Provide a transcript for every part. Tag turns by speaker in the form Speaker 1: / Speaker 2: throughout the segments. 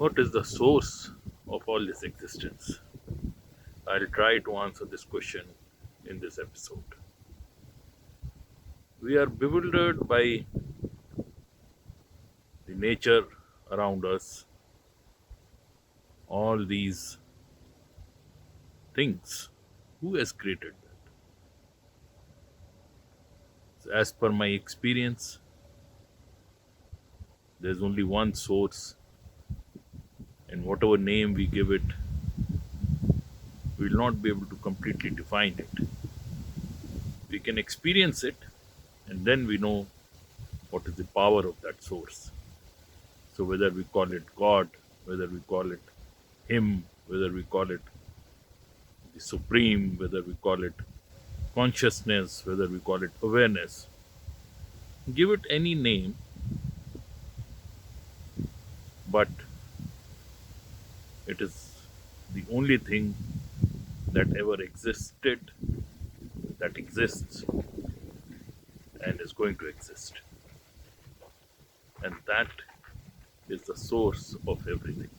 Speaker 1: What is the source of all this existence? I'll try to answer this question in this episode. We are bewildered by the nature around us, all these things. Who has created that? So as per my experience, there's only one source, and whatever name we give it, we will not be able to completely define it. We can experience it, and then we know what is the power of that source. So, whether we call it God, whether we call it Him, whether we call it the Supreme, whether we call it consciousness, whether we call it awareness, give it any name, but it is the only thing that ever existed, that exists, and is going to exist. And that is the source of everything.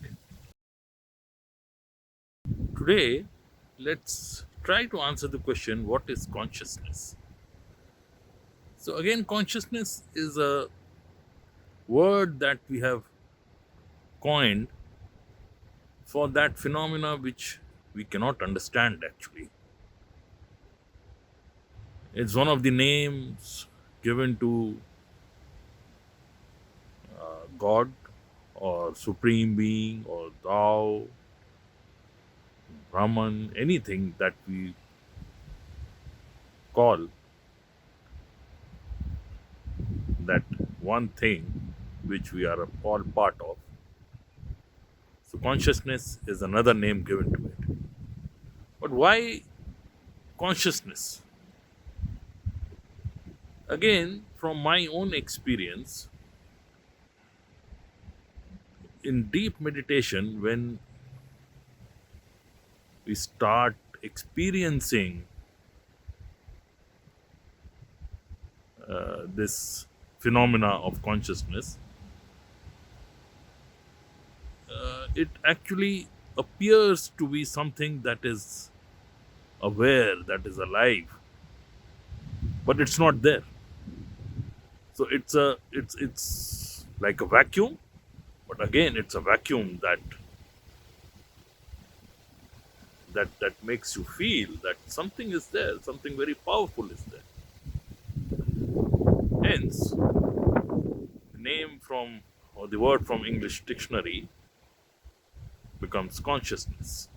Speaker 1: Today, let's try to answer the question, what is consciousness? So, again, consciousness is a word that we have coined for that phenomena which we cannot understand actually. It's one of the names given to God or Supreme Being or Thou, Brahman, anything that we call that one thing which we are all part of. So, consciousness is another name given to it. But why consciousness? Again, from my own experience, in deep meditation, when we start experiencing this phenomena of consciousness, it actually appears to be something that is aware, that is alive, but it's not there. So it's like a vacuum, but again, it's a vacuum that makes you feel that something is there, something very powerful is there. Hence, the name from or the word from English dictionary becomes consciousness.